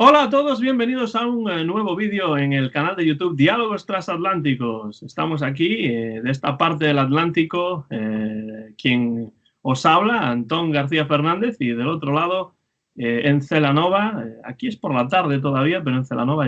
Hola a todos, bienvenidos a un nuevo vídeo en el canal de YouTube Diálogos Transatlánticos. Estamos aquí, de esta parte del Atlántico, quien os habla, Antón García Fernández, y del otro lado, en Celanova, aquí es por la tarde todavía, pero en Celanova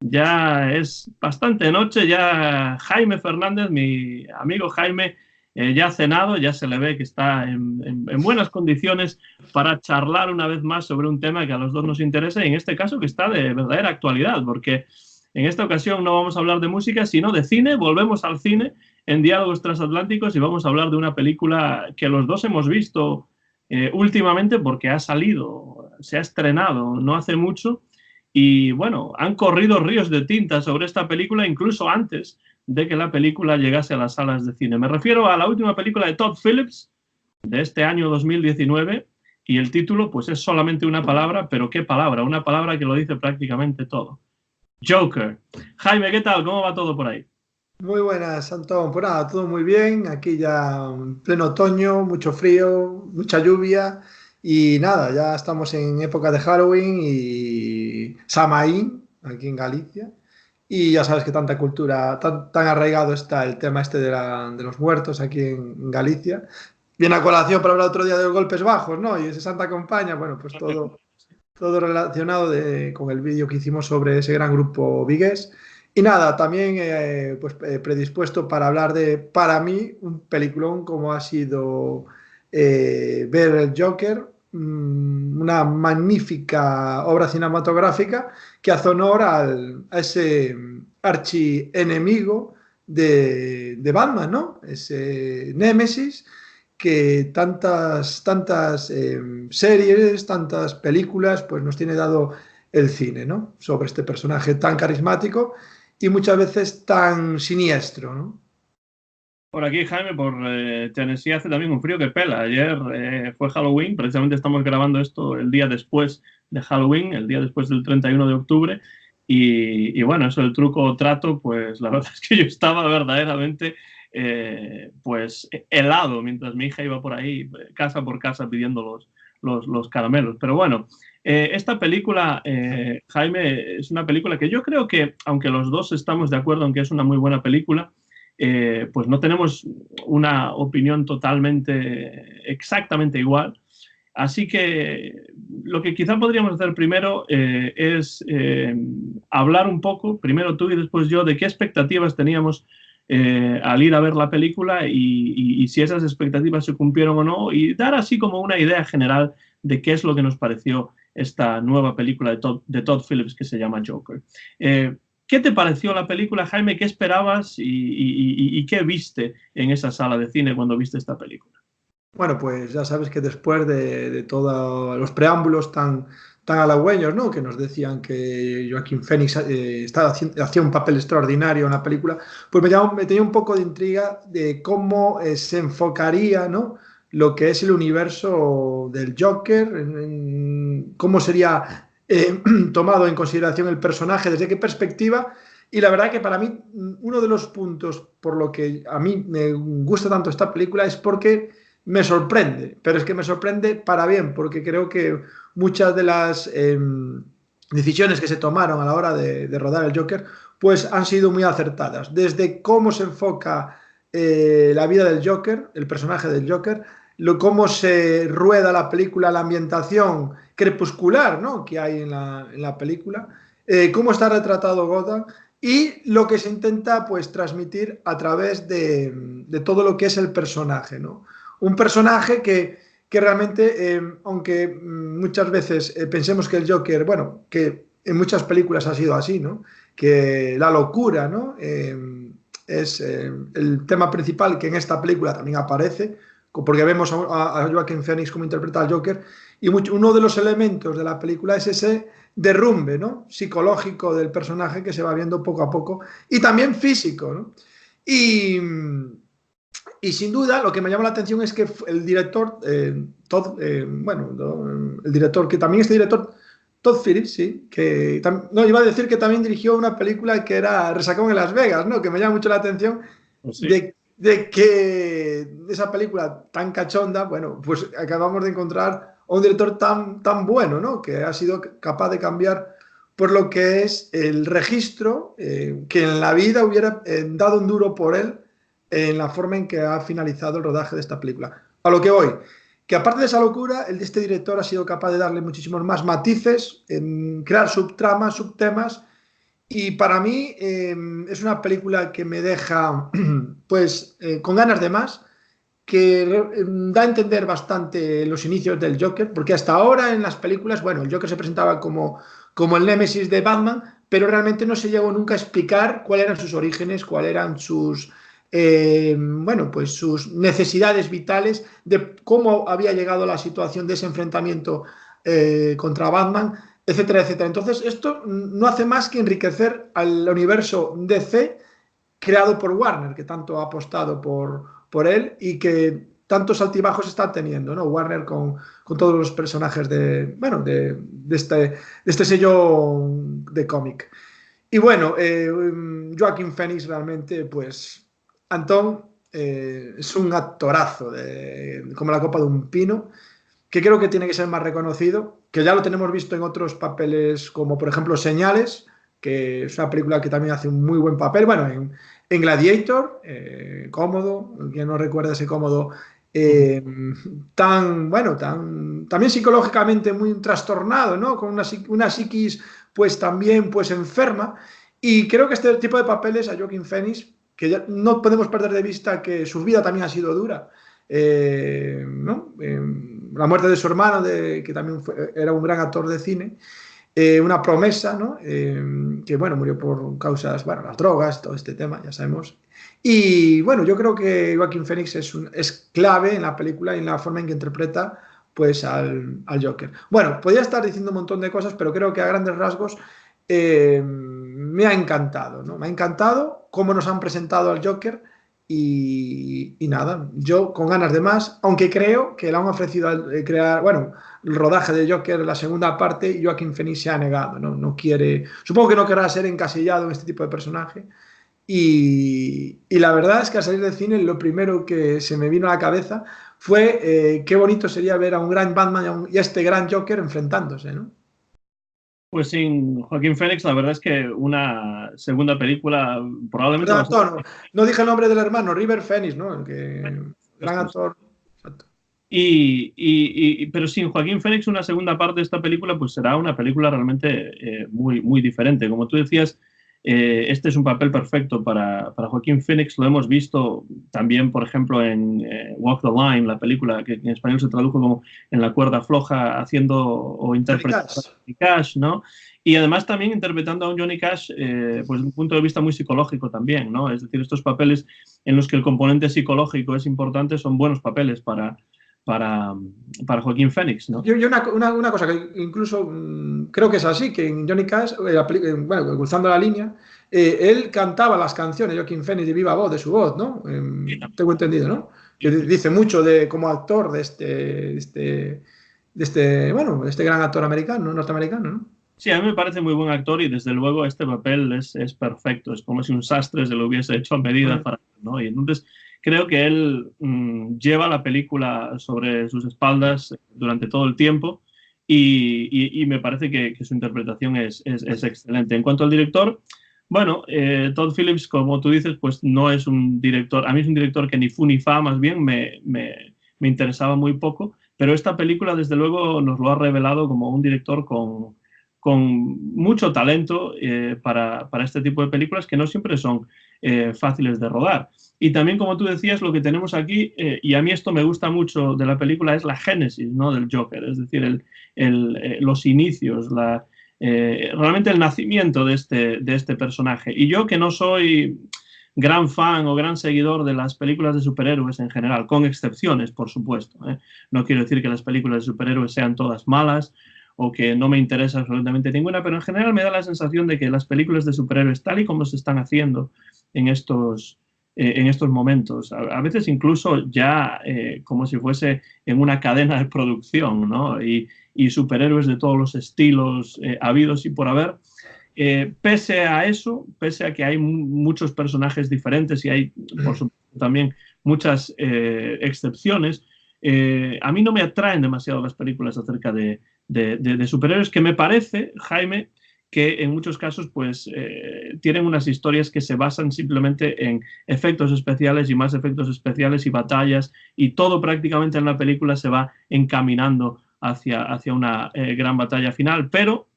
ya es bastante noche, ya Jaime Fernández, mi amigo Jaime, ya ha cenado, ya se le ve que está en buenas condiciones para charlar una vez más sobre un tema que a los dos nos interesa y en este caso que está de verdadera actualidad, porque en esta ocasión no vamos a hablar de música, sino de cine. Volvemos al cine en Diálogos Transatlánticos y vamos a hablar de una película que los dos hemos visto últimamente porque ha salido, se ha estrenado no hace mucho y bueno, han corrido ríos de tinta sobre esta película incluso antes de que la película llegase a las salas de cine. Me refiero a la última película de Todd Phillips de este año 2019 y el título pues es solamente una palabra, pero ¿qué palabra? Una palabra que lo dice prácticamente todo. Joker. Jaime, ¿qué tal? ¿Cómo va todo por ahí? Muy buenas, Antón. Pues nada, todo muy bien. Aquí ya en pleno otoño, mucho frío, mucha lluvia y nada, ya estamos en época de Halloween y Samaín, aquí en Galicia. Y ya sabes que tanta cultura, tan arraigado está el tema este de los muertos aquí en Galicia. Viene a colación para hablar otro día de los golpes bajos, ¿no? Y ese Santa Compaña, bueno, pues todo relacionado con el vídeo que hicimos sobre ese gran grupo vigués. Y nada, también predispuesto para hablar de, para mí, un peliculón como ha sido ver el Joker, una magnífica obra cinematográfica que hace honor a ese archienemigo de Batman, ¿no? Ese Némesis que tantas series, tantas películas, pues nos tiene dado el cine, ¿no? Sobre este personaje tan carismático y muchas veces tan siniestro, ¿no? Por aquí, Jaime, por Tennessee hace también un frío que pela. Ayer fue Halloween, precisamente estamos grabando esto el día después de Halloween, el día después del 31 de octubre. Y bueno, eso del truco o trato, pues la verdad es que yo estaba verdaderamente pues helado mientras mi hija iba por ahí, casa por casa, pidiendo los caramelos. Pero bueno, esta película, Jaime, es una película que yo creo que, aunque los dos estamos de acuerdo en que es una muy buena película, pues no tenemos una opinión totalmente, exactamente igual. Así que lo que quizá podríamos hacer primero es hablar un poco, primero tú y después yo, de qué expectativas teníamos al ir a ver la película y si esas expectativas se cumplieron o no, y dar así como una idea general de qué es lo que nos pareció esta nueva película de Todd Phillips que se llama Joker. ¿Qué te pareció la película, Jaime? ¿Qué esperabas y qué viste en esa sala de cine cuando viste esta película? Bueno, pues ya sabes que después de todos los preámbulos tan halagüeños, ¿no? Que nos decían que Joaquín Phoenix hacía un papel extraordinario en la película, pues me tenía un poco de intriga de cómo se enfocaría, ¿no? Lo que es el universo del Joker, cómo sería tomado en consideración el personaje, desde qué perspectiva. Y la verdad que para mí uno de los puntos por lo que a mí me gusta tanto esta película es porque me sorprende, pero es que me sorprende para bien, porque creo que muchas de las decisiones que se tomaron a la hora de rodar el Joker, pues han sido muy acertadas. Desde cómo se enfoca la vida del Joker, el personaje del Joker, cómo se rueda la película, la ambientación crepuscular, ¿no? Que hay en la película, cómo está retratado Gotham y lo que se intenta pues transmitir a través de todo lo que es el personaje, ¿no? Un personaje que realmente, aunque muchas veces pensemos que el Joker, bueno, que en muchas películas ha sido así, ¿no? Que la locura, ¿no? Es el tema principal que en esta película también aparece, porque vemos a Joaquin Phoenix como interpreta al Joker, y uno de los elementos de la película es ese derrumbe, ¿no? Psicológico del personaje que se va viendo poco a poco, y también físico, ¿no? Y, y sin duda, lo que me llama la atención es que el director, el director, que también este director, Todd Phillips, sí, no, iba a decir que también dirigió una película que era Resacón en Las Vegas, ¿no? Que me llama mucho la atención Pues sí. de que esa película tan cachonda, bueno, pues acabamos de encontrar un director tan bueno, ¿no? Que ha sido capaz de cambiar por lo que es el registro que en la vida hubiera dado un duro por él en la forma en que ha finalizado el rodaje de esta película. A lo que voy, que aparte de esa locura, este director ha sido capaz de darle muchísimos más matices, en crear subtramas, subtemas, y para mí es una película que me deja pues con ganas de más, que da a entender bastante los inicios del Joker, porque hasta ahora en las películas, bueno, el Joker se presentaba como el némesis de Batman, pero realmente no se llegó nunca a explicar cuáles eran sus orígenes, cuáles eran sus, bueno, pues sus necesidades vitales, de cómo había llegado a la situación de ese enfrentamiento contra Batman, etcétera, etcétera. Entonces, esto no hace más que enriquecer al universo DC creado por Warner, que tanto ha apostado por él y que tantos altibajos está teniendo, ¿no? Warner con todos los personajes bueno, de este sello de cómic. Y bueno, Joaquin Phoenix realmente, pues, Antón es un actorazo, como la copa de un pino, que creo que tiene que ser más reconocido, que ya lo tenemos visto en otros papeles como por ejemplo Señales, que es una película que también hace un muy buen papel, bueno, en Gladiator, cómodo, quien no recuerda ese cómodo, eh, bueno, también psicológicamente muy trastornado, ¿no? Con una psiquis pues también pues enferma, y creo que este tipo de papeles a Joaquin Phoenix, que ya no podemos perder de vista que su vida también ha sido dura, ¿no? La muerte de su hermano, que también era un gran actor de cine, una promesa, ¿no? Que bueno, murió por causas, bueno, las drogas, todo este tema, ya sabemos. Y bueno, yo creo que Joaquin Phoenix es clave en la película y en la forma en que interpreta pues al Joker. Bueno, podría estar diciendo un montón de cosas, pero creo que a grandes rasgos me ha encantado, ¿no? Me ha encantado cómo nos han presentado al Joker y nada, yo con ganas de más, aunque creo que le han ofrecido crear, bueno, el rodaje de Joker, la segunda parte, y Joaquin Phoenix se ha negado, ¿no? No quiere, supongo que no querrá ser encasillado en este tipo de personaje. Y la verdad es que al salir del cine lo primero que se me vino a la cabeza fue qué bonito sería ver a un gran Batman y a este gran Joker enfrentándose, ¿no? Pues sin Joaquín Phoenix, la verdad es que una segunda película probablemente Gran va a ser... actor, no dije el nombre del hermano, River Phoenix, ¿no? Gran Esto es. actor. Exacto. Pero sin Joaquín Phoenix, una segunda parte de esta película, pues será una película realmente muy, muy diferente. Como tú decías, este es un papel perfecto para Joaquín Phoenix. Lo hemos visto también, por ejemplo, en Walk the Line, la película que en español se tradujo como En la cuerda floja, haciendo o Johnny interpretando a Cash. Johnny Cash, ¿no? Y además también interpretando a un Johnny Cash, pues desde un punto de vista muy psicológico también, ¿no? Es decir, estos papeles en los que el componente psicológico es importante son buenos papeles para, para Joaquín Phoenix, ¿no? Yo una cosa que incluso creo que es así, que en Johnny Cash, bueno, cruzando la línea, él cantaba las canciones, Joaquin Phoenix, de viva voz, de su voz, ¿no? Tengo entendido, ¿no? Que Sí, sí. dice mucho de como actor bueno, de este gran actor americano, norteamericano, ¿no? Sí, a mí me parece muy buen actor y desde luego este papel es perfecto. Es como si un sastre se lo hubiese hecho a medida para él, ¿no? Y entonces creo que él lleva la película sobre sus espaldas durante todo el tiempo y me parece que su interpretación es excelente. En cuanto al director, bueno, Todd Phillips, como tú dices, pues no es un director, a mí es un director que ni fu ni fa, más bien me interesaba muy poco, pero esta película desde luego nos lo ha revelado como un director con mucho talento para este tipo de películas que no siempre son fáciles de rodar. Y también, como tú decías, lo que tenemos aquí, y a mí esto me gusta mucho de la película, es la génesis, ¿no? Del Joker, es decir, los inicios, realmente el nacimiento de este personaje. Y yo que no soy gran fan o gran seguidor de las películas de superhéroes en general, con excepciones, por supuesto. No quiero decir que las películas de superhéroes sean todas malas o que no me interesa absolutamente ninguna, pero en general me da la sensación de que las películas de superhéroes, tal y como se están haciendo en estos momentos, a veces incluso ya como si fuese en una cadena de producción, ¿no? Y superhéroes de todos los estilos habidos y por haber. Pese a eso, pese a que hay muchos personajes diferentes y hay, por supuesto, también muchas excepciones, A mí no me atraen demasiado las películas acerca de superhéroes, que me parece, Jaime, que en muchos casos pues tienen unas historias que se basan simplemente en efectos especiales y más efectos especiales y batallas, y todo prácticamente en la película se va encaminando hacia una gran batalla final, pero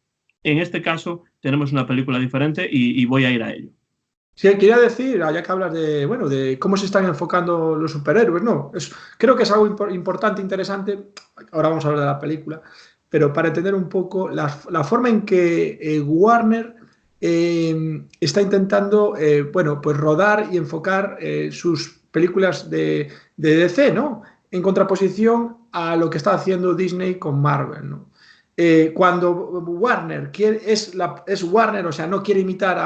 en este caso tenemos una película diferente y voy a ir a ello. Sí, quería decir, ya que hablas de, bueno, de cómo se están enfocando los superhéroes, ¿no? Creo que es algo importante, interesante, ahora vamos a hablar de la película, pero para entender un poco la forma en que Warner está intentando, bueno, pues rodar y enfocar sus películas de DC, ¿no? En contraposición a lo que está haciendo Disney con Marvel, ¿no? Cuando Warner es Warner, o sea, no quiere imitar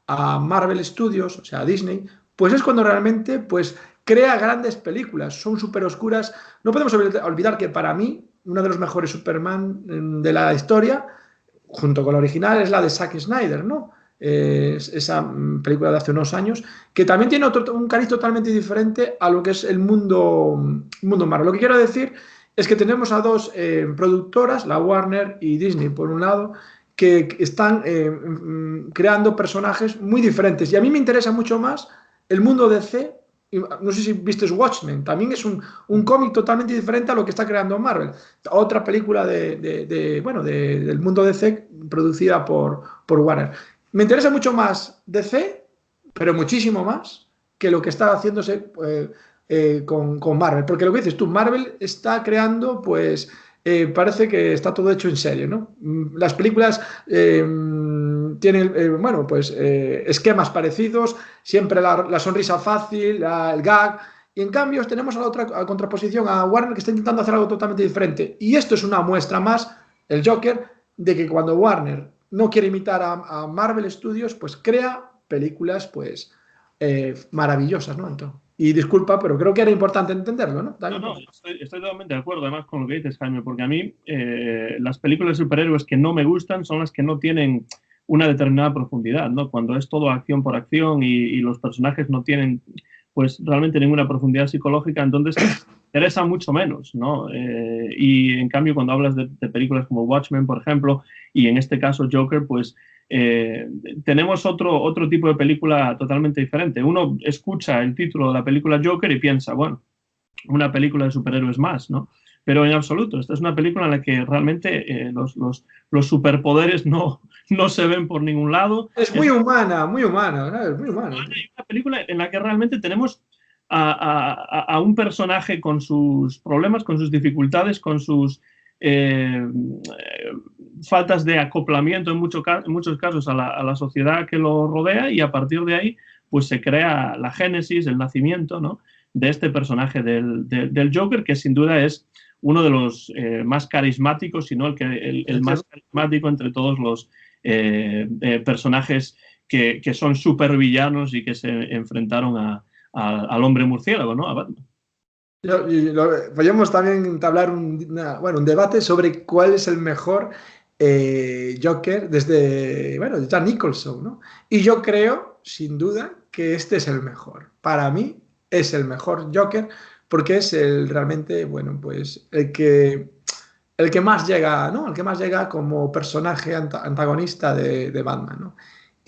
a Marvel Studios, o sea, a Disney, pues es cuando realmente pues, crea grandes películas, son súper oscuras. No podemos olvidar que para mí, uno de los mejores Superman de la historia, junto con la original, es la de Zack Snyder, ¿no? Esa película de hace unos años, que también tiene un cariz totalmente diferente a lo que es el mundo Marvel. Lo que quiero decir es que tenemos a dos productoras, la Warner y Disney, por un lado, que están creando personajes muy diferentes. Y a mí me interesa mucho más el mundo DC. No sé si viste Watchmen, también es un cómic totalmente diferente a lo que está creando Marvel. Otra película bueno, del mundo DC producida por Warner. Me interesa mucho más DC, pero muchísimo más que lo que está haciéndose con Marvel. Porque lo que dices tú, Marvel está creando, pues, parece que está todo hecho en serio, ¿no? Las películas tienen, bueno, pues esquemas parecidos, siempre la sonrisa fácil, el gag, y en cambio tenemos a contraposición a Warner, que está intentando hacer algo totalmente diferente. Y esto es una muestra más, el Joker, de que cuando Warner no quiere imitar a Marvel Studios, pues crea películas, pues, maravillosas, ¿no? Entonces, y disculpa, pero creo que era importante entenderlo, ¿no? No, no, estoy totalmente de acuerdo, además, con lo que dices, Jaime, porque a mí las películas de superhéroes que no me gustan son las que no tienen una determinada profundidad, ¿no? Cuando es todo acción por acción y los personajes no tienen, pues, realmente ninguna profundidad psicológica, entonces interesa mucho menos, ¿no? Y en cambio, cuando hablas de películas como Watchmen, por ejemplo, y en este caso Joker, pues eh, tenemos otro tipo de película totalmente diferente. Uno escucha el título de la película Joker y piensa, bueno, una película de superhéroes más, ¿no? Pero en absoluto, esta es una película en la que realmente los superpoderes no se ven por ningún lado. Es muy humana, ¿no? Es muy humana. Es una película en la que realmente tenemos a un personaje con sus problemas, con sus dificultades, con sus faltas de acoplamiento en muchos casos a la sociedad que lo rodea, y a partir de ahí pues se crea la génesis, el nacimiento, ¿no?, de este personaje del Joker, que sin duda es uno de los más carismáticos, si no el más carismático entre todos los personajes que son supervillanos y que se enfrentaron al hombre murciélago, ¿no?, a Batman. Podríamos también entablar un debate sobre cuál es el mejor Joker desde, bueno, Jack Nicholson, ¿no? Y yo creo, sin duda, que este es el mejor. Para mí es el mejor Joker porque es realmente, bueno, pues el que más llega, ¿no? El que más llega como personaje antagonista de Batman, ¿no?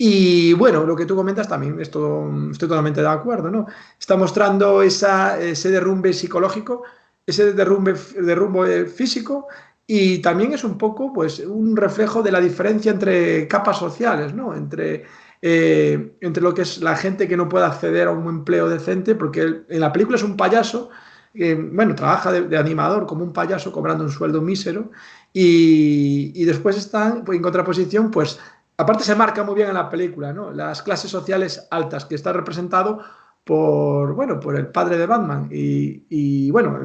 Y bueno, lo que tú comentas también estoy totalmente de acuerdo, ¿no? Está mostrando ese derrumbe psicológico, ese derrumbe físico, y también es un poco, pues, un reflejo de la diferencia entre capas sociales, ¿no? Entre lo que es la gente que no puede acceder a un empleo decente, porque él, en la película es un payaso, bueno, trabaja de animador como un payaso cobrando un sueldo mísero, y después están, pues, en contraposición, pues, aparte se marca muy bien en la película, ¿no? Las clases sociales altas, que está representado bueno, por el padre de Batman. Y bueno,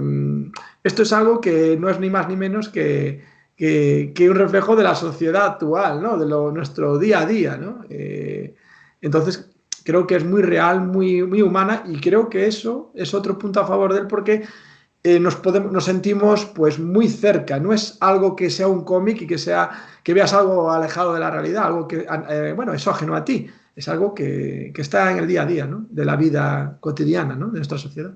esto es algo que no es ni más ni menos que un reflejo de la sociedad actual, ¿no? De nuestro día a día, ¿no? Entonces, creo que es muy real, muy humana, y creo que eso es otro punto a favor de él, porque nos sentimos, pues, muy cerca. No es algo que sea un cómic y que veas algo alejado de la realidad, algo que, bueno, es ajeno a ti. Es algo que está en el día a día, ¿no? De la vida cotidiana, ¿no?, de nuestra sociedad.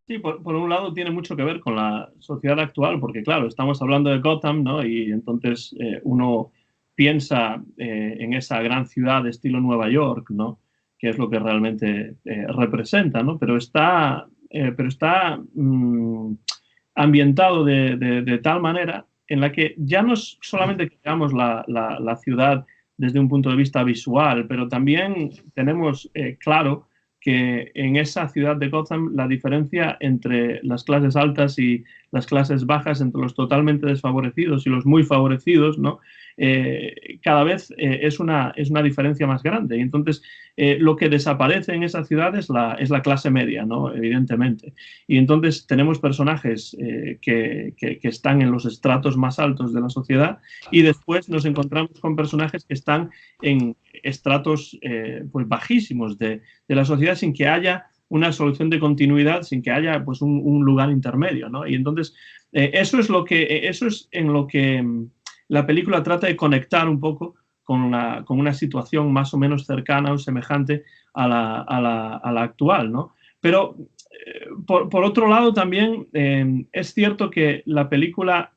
Sí, por un lado tiene mucho que ver con la sociedad actual, porque claro, estamos hablando de Gotham, ¿no? Y entonces uno piensa en esa gran ciudad de estilo Nueva York, ¿no? Que es lo que realmente representa, ¿no? Pero está ambientado de tal manera en la que ya no es solamente que veamos la ciudad desde un punto de vista visual, pero también tenemos claro que en esa ciudad de Gotham la diferencia entre las clases altas y las clases bajas, entre los totalmente desfavorecidos y los muy favorecidos, ¿no? Cada vez es una diferencia más grande. Y entonces, lo que desaparece en esa ciudad es la clase media, ¿no? Evidentemente. Y entonces tenemos personajes que están en los estratos más altos de la sociedad y después nos encontramos con personajes que están en estratos pues bajísimos de la sociedad sin que haya una solución de continuidad, sin que haya pues un lugar intermedio, ¿no? Y entonces eso es en lo que la película trata de conectar un poco con una situación más o menos cercana o semejante a la actual, ¿no? Pero por otro lado también es cierto que la película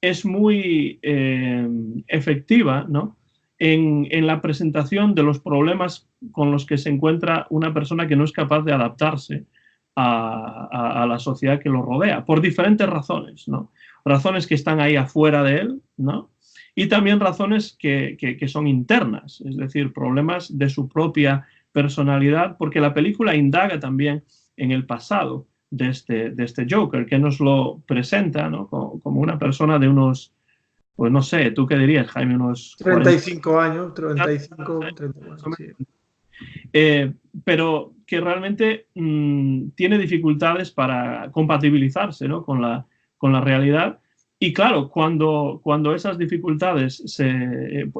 es muy efectiva, ¿no? En la presentación de los problemas con los que se encuentra una persona que no es capaz de adaptarse a la sociedad que lo rodea, por diferentes razones, ¿no? Razones que están ahí afuera de él, ¿no? Y también razones que son internas, es decir, problemas de su propia personalidad, porque la película indaga también en el pasado de este Joker, que nos lo presenta, ¿no? Como una persona de unos, pues no sé, ¿tú qué dirías, Jaime? Unos 40 35 años, años, 35, 34, sí. eh, pero que realmente tiene dificultades para compatibilizarse, ¿no? Con la realidad. Y claro, cuando esas dificultades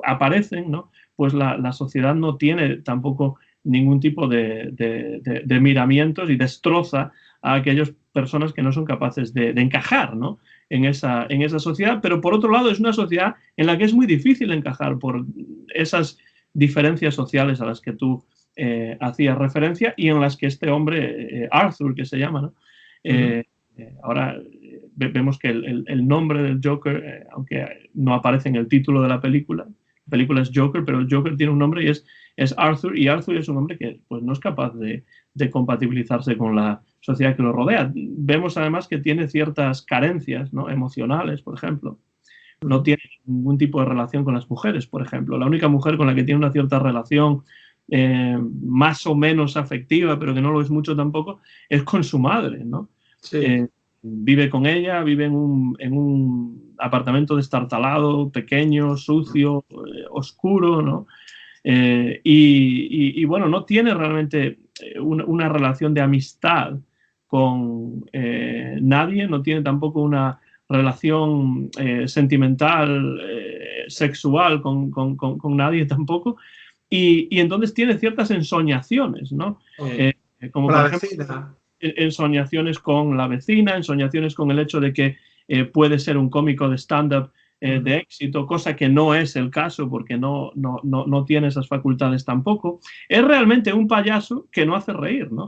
aparecen, ¿no? Pues la sociedad no tiene tampoco ningún tipo de miramientos y destroza a aquellas personas que no son capaces de encajar, ¿no? En esa sociedad. Pero por otro lado, es una sociedad en la que es muy difícil encajar por esas diferencias sociales a las que tú hacía referencia y en las que este hombre, Arthur, que se llama, ¿no? Ahora vemos que el nombre del Joker, aunque no aparece en el título de la película es Joker, pero el Joker tiene un nombre y es Arthur, y Arthur es un hombre que pues, no es capaz de compatibilizarse con la sociedad que lo rodea. Vemos además que tiene ciertas carencias, ¿no? Emocionales, por ejemplo. No tiene ningún tipo de relación con las mujeres, por ejemplo. La única mujer con la que tiene una cierta relación más o menos afectiva, pero que no lo es mucho tampoco, es con su madre, ¿no? Sí. Vive con ella, vive en un apartamento destartalado, pequeño, sucio, oscuro, ¿no? Bueno, no tiene realmente una relación de amistad con nadie, no tiene tampoco una relación sentimental, sexual con nadie tampoco, y entonces tiene ciertas ensoñaciones, ¿no? Como Con la por ejemplo vecina. ensoñaciones con la vecina, ensoñaciones con el hecho de que puede ser un cómico de stand-up de éxito, cosa que no es el caso porque no tiene esas facultades tampoco. Es realmente un payaso que no hace reír, ¿no?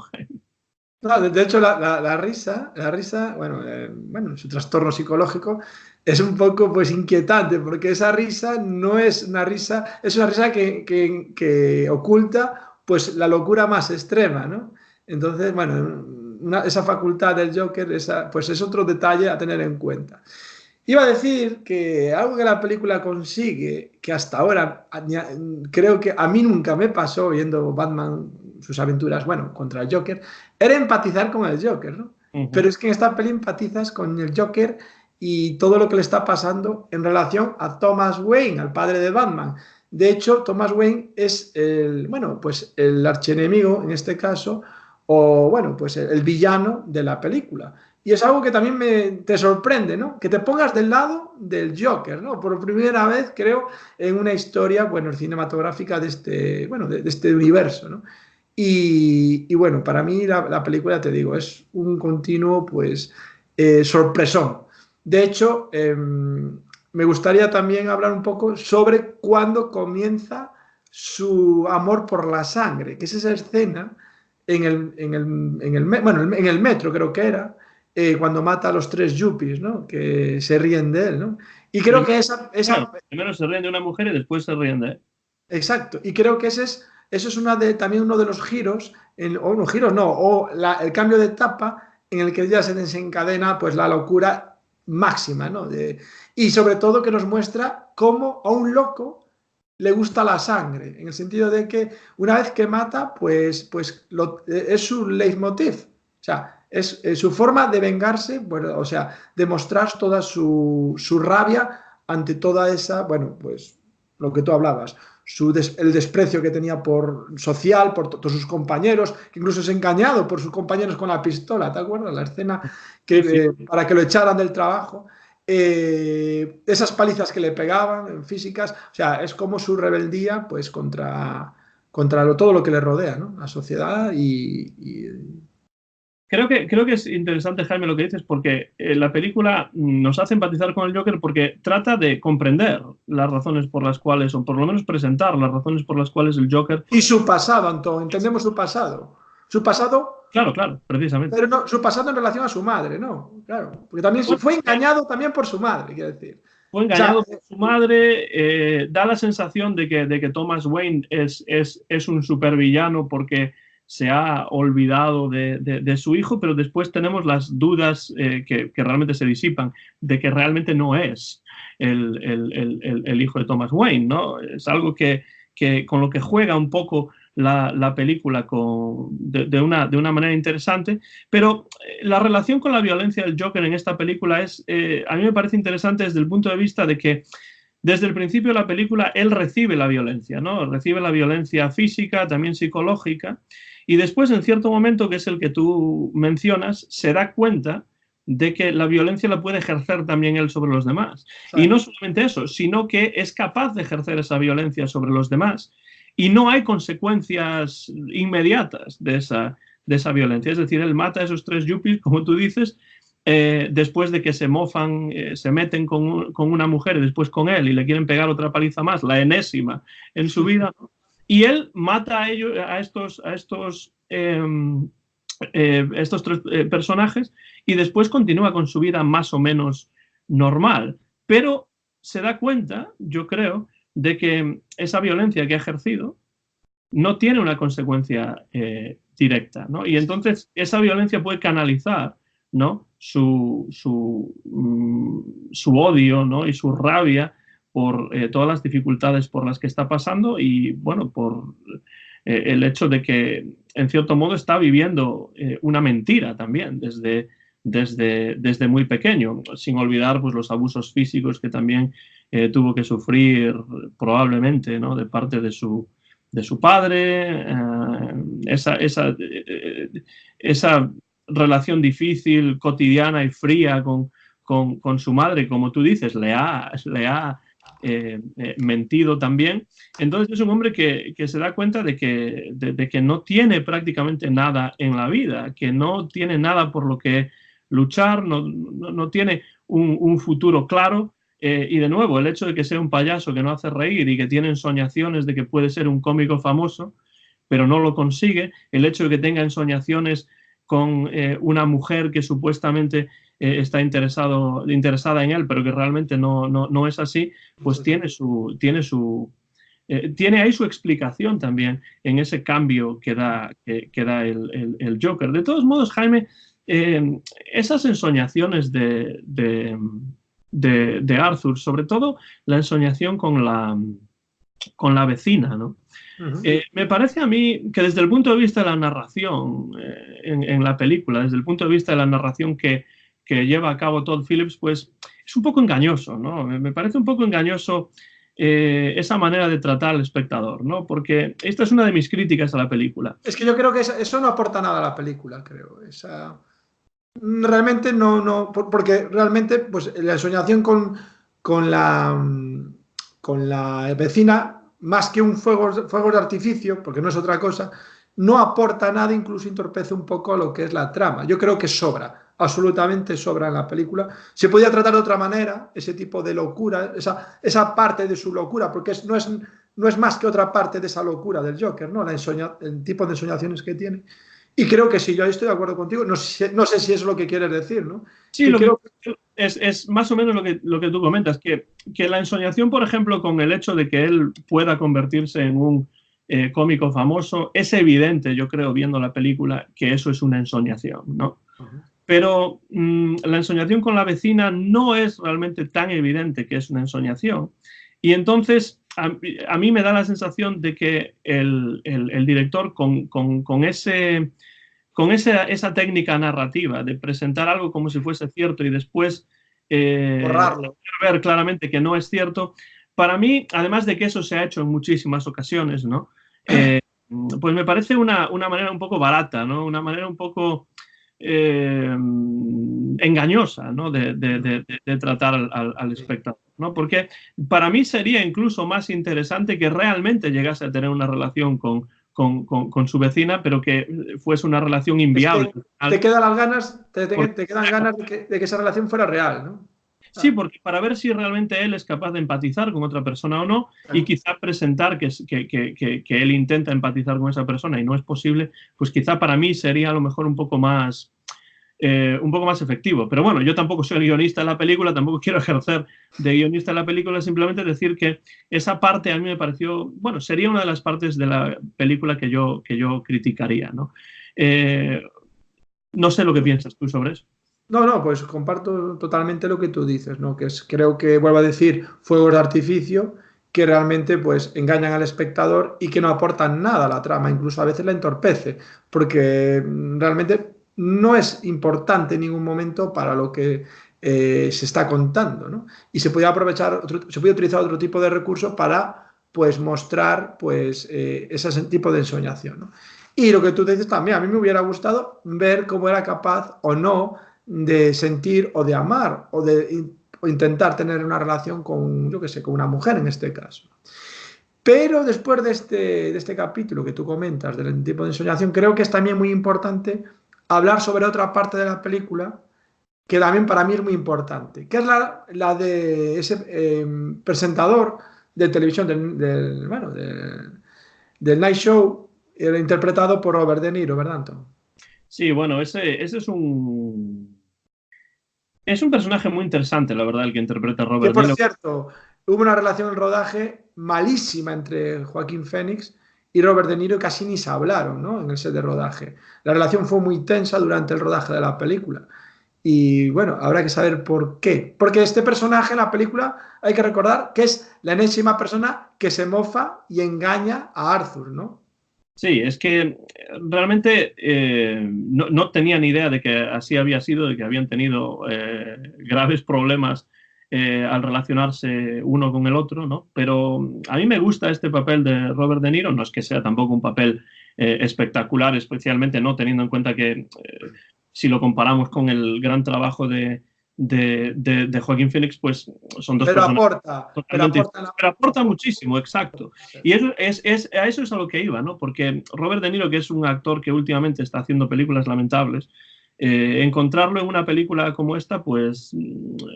No, de hecho, la risa, bueno, bueno, su trastorno psicológico es un poco pues inquietante, porque esa risa no es una risa, es una risa que oculta pues la locura más extrema, ¿no? Entonces, bueno, esa facultad del Joker, pues es otro detalle a tener en cuenta. Iba a decir que algo que la película consigue, que hasta ahora creo que a mí nunca me pasó viendo Batman, sus aventuras, bueno, contra el Joker, era empatizar con el Joker, ¿no? Uh -huh. Pero es que en esta peli empatizas con el Joker y todo lo que le está pasando en relación a Thomas Wayne, al padre de Batman. De hecho, Thomas Wayne es el, bueno, pues el archienemigo en este caso, o bueno, pues el villano de la película. Y es algo que también te sorprende, ¿no? Que te pongas del lado del Joker, ¿no? Por primera vez, creo, en una historia, bueno, cinematográfica de este, bueno, de este universo, ¿no? Bueno, para mí la película, te digo, es un continuo, pues, sorpresón. De hecho, me gustaría también hablar un poco sobre cuándo comienza su amor por la sangre, que es esa escena en el metro creo que era, cuando mata a los 3 yuppies, ¿no? Que se ríen de él, ¿no? Y creo que Claro, primero se ríen de una mujer y después se ríen de él. exacto, y creo que eso es también uno de los giros, o no giros, no, o el cambio de etapa en el que ya se desencadena pues la locura máxima, ¿no? Y sobre todo que nos muestra cómo a un loco le gusta la sangre, en el sentido de que una vez que mata, pues es su leitmotiv, o sea, es su forma de vengarse, bueno, o sea, de mostrar toda su rabia ante toda esa, bueno, pues lo que tú hablabas, el desprecio que tenía por social, por todos sus compañeros, que incluso es engañado por sus compañeros con la pistola, ¿te acuerdas? La escena que, Sí, sí. para que lo echaran del trabajo. Esas palizas que le pegaban físicas, o sea, es como su rebeldía pues contra todo lo que le rodea, ¿no? La sociedad Creo que es interesante, Jaime, lo que dices, porque la película nos hace empatizar con el Joker porque trata de comprender las razones por las cuales, o por lo menos presentar las razones por las cuales el Joker... y su pasado, Antón, entendemos su pasado. Su pasado, Claro, claro, precisamente. pero no, su pasado en relación a su madre, ¿no? Claro, porque también Bueno, fue engañado también por su madre, quiero decir. fue O sea, engañado por su madre, da la sensación de que Thomas Wayne es un supervillano porque se ha olvidado de su hijo, pero después tenemos las dudas que realmente se disipan de que realmente no es el hijo de Thomas Wayne, ¿no? Es algo que con lo que juega un poco la película de una manera interesante, pero la relación con la violencia del Joker en esta película a mí me parece interesante desde el punto de vista de que desde el principio de la película él recibe la violencia, ¿no? Recibe la violencia física, también psicológica, y después en cierto momento, que es el que tú mencionas, se da cuenta de que la violencia la puede ejercer también él sobre los demás. Y no solamente eso, sino que es capaz de ejercer esa violencia sobre los demás y no hay consecuencias inmediatas de esa violencia. Es decir, él mata a esos 3 yuppies, como tú dices, después de que se mofan, se meten con una mujer y después con él y le quieren pegar otra paliza más, la enésima en su vida, ¿no? Y él mata a estos 3 personajes y después continúa con su vida más o menos normal. Pero se da cuenta, yo creo, de que esa violencia que ha ejercido no tiene una consecuencia directa, ¿no? Y entonces esa violencia puede canalizar, ¿no? su odio, ¿no? Y su rabia por todas las dificultades por las que está pasando y, bueno, por el hecho de que, en cierto modo, está viviendo una mentira también desde muy pequeño, sin olvidar pues, los abusos físicos que también tuvo que sufrir probablemente, ¿no? De parte de su padre, esa relación difícil, cotidiana y fría con su madre, como tú dices, le ha mentido también. Entonces es un hombre que se da cuenta de que no tiene prácticamente nada en la vida, que no tiene nada por lo que luchar, no tiene un futuro claro. Y de nuevo, el hecho de que sea un payaso que no hace reír y que tiene ensoñaciones de que puede ser un cómico famoso, pero no lo consigue, el hecho de que tenga ensoñaciones con una mujer que supuestamente está interesada en él, pero que realmente no es así, pues tiene ahí su explicación también en ese cambio que da el Joker. De todos modos, Jaime, esas ensoñaciones de Arthur, sobre todo la ensoñación con la vecina, ¿no? Me parece a mí que desde el punto de vista de la narración en la película, desde el punto de vista de la narración que lleva a cabo Todd Phillips, pues es un poco engañoso, ¿no? Me parece un poco engañoso esa manera de tratar al espectador, ¿no? Porque esta es una de mis críticas a la película. Es que yo creo que eso no aporta nada a la película, creo. Realmente no, porque realmente pues, la ensoñación con la vecina, más que un fuego de artificio, porque no es otra cosa, no aporta nada, incluso entorpece un poco lo que es la trama. Yo creo que sobra, absolutamente sobra en la película. Se podía tratar de otra manera, ese tipo de locura, esa parte de su locura, porque no es más que otra parte de esa locura del Joker, ¿no? El tipo de ensoñaciones que tiene. Y creo que sí, yo ahí estoy de acuerdo contigo. No sé, no sé si eso es lo que quieres decir, ¿no? Sí, Que creo es más o menos lo que tú comentas, que la ensoñación, por ejemplo, con el hecho de que él pueda convertirse en un cómico famoso, es evidente, yo creo, viendo la película, que eso es una ensoñación, ¿no? Pero la ensoñación con la vecina no es realmente tan evidente que es una ensoñación. Y entonces a mí me da la sensación de que el director con esa técnica narrativa de presentar algo como si fuese cierto y después borrarlo. ver claramente que no es cierto, para mí, además de que eso se ha hecho en muchísimas ocasiones, ¿no? Pues me parece una manera un poco barata, ¿no? Una manera un poco engañosa, ¿no? de tratar al espectador, ¿no? Porque para mí sería incluso más interesante que realmente llegase a tener una relación con su vecina, pero que fuese una relación Es inviable. que te quedan las ganas, Porque, te quedan ganas de que esa relación fuera real, ¿no? sí, Ah, porque para ver si realmente él es capaz de empatizar con otra persona o no, y quizá presentar que él intenta empatizar con esa persona y no es posible, pues quizá para mí sería a lo mejor un poco más efectivo. Pero bueno, yo tampoco soy el guionista de la película, tampoco quiero ejercer de guionista de la película, simplemente decir que esa parte a mí me pareció, bueno, sería una de las partes de la película que yo criticaría, ¿no? Eh, no sé lo que piensas tú sobre eso. no, no, pues comparto totalmente lo que tú dices, ¿no? Que es, creo que, vuelvo a decir, fuegos de artificio que realmente pues engañan al espectador y que no aportan nada a la trama, incluso a veces la entorpece, porque realmente no es importante en ningún momento para lo que se está contando, ¿no? Y se puede aprovechar, se puede utilizar otro tipo de recursos para pues mostrar pues ese tipo de ensoñación, ¿no? Y lo que tú dices también, a mí me hubiera gustado ver cómo era capaz o no de sentir o de amar o intentar tener una relación con, yo qué sé, con una mujer en este caso. Pero después de este capítulo que tú comentas del tipo de ensoñación, creo que es también muy importante hablar sobre otra parte de la película que también para mí es muy importante, que es la de ese presentador de televisión bueno, del Night Show, interpretado por Robert De Niro, ¿verdad, Anton? Sí, bueno, ese es un personaje muy interesante, la verdad, el que interpreta Que Robert De por Niro. cierto, hubo una relación en rodaje malísima entre Joaquín Phoenix y Robert De Niro, casi ni se hablaron, ¿no? En el set de rodaje. La relación fue muy tensa durante el rodaje de la película. Y bueno, habrá que saber por qué. Porque este personaje en la película hay que recordar que es la enésima persona que se mofa y engaña a Arthur, ¿no? Sí, es que realmente no tenía ni idea de que así había sido, de que habían tenido graves problemas al relacionarse uno con el otro, ¿no? Pero a mí me gusta este papel de Robert De Niro, no es que sea tampoco un papel espectacular, especialmente no teniendo en cuenta que si lo comparamos con el gran trabajo de Joaquín Phoenix, pues son dos personas Pero totalmente aporta, diferentes, pero aporta aporta. muchísimo, exacto. Y a eso es a lo que iba, ¿no? Porque Robert De Niro, que es un actor que últimamente está haciendo películas lamentables, encontrarlo en una película como esta, pues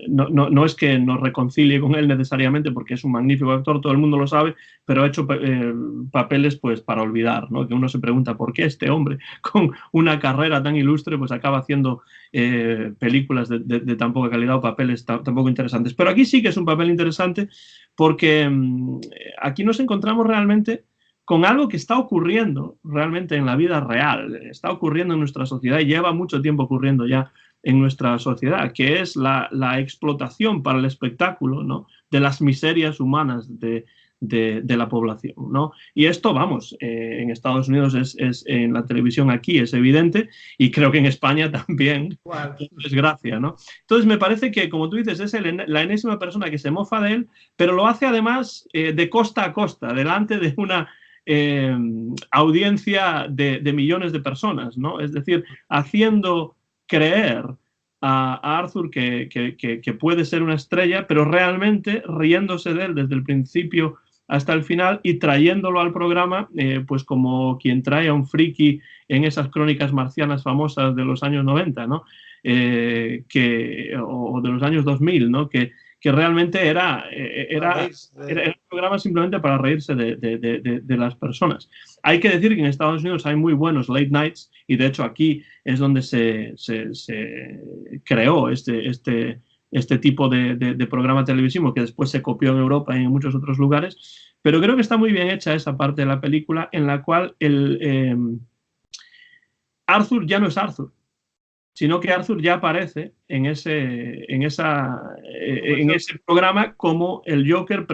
no es que nos reconcilie con él necesariamente, porque es un magnífico actor, todo el mundo lo sabe, pero ha hecho papeles pues para olvidar, ¿no? Que uno se pregunta por qué este hombre con una carrera tan ilustre pues acaba haciendo películas de tan poca calidad o papeles tan poco interesantes. Pero aquí sí que es un papel interesante porque aquí nos encontramos realmente con algo que está ocurriendo realmente en la vida real, está ocurriendo en nuestra sociedad y lleva mucho tiempo ocurriendo ya en nuestra sociedad, que es la explotación para el espectáculo, ¿no? De las miserias humanas de la población, ¿no? Y esto, vamos, en Estados Unidos en la televisión aquí es evidente y creo que en España también, Igual. por desgracia, ¿no? Entonces me parece que, como tú dices, es la enésima persona que se mofa de él, pero lo hace además de costa a costa, delante de una audiencia de millones de personas, ¿no? Es decir, haciendo creer a Arthur que puede ser una estrella, pero realmente riéndose de él desde el principio hasta el final y trayéndolo al programa, pues como quien trae a un friki en esas crónicas marcianas famosas de los años 90, ¿no? O de los años 2000, ¿no? Que que realmente era un programa simplemente para reírse de las personas. Hay que decir que en Estados Unidos hay muy buenos late nights, y de hecho aquí es donde se creó este tipo de programa televisivo, que después se copió en Europa y en muchos otros lugares, pero creo que está muy bien hecha esa parte de la película en la cual Arthur ya no es Arthur, sino que Arthur ya aparece en ese programa como el Joker,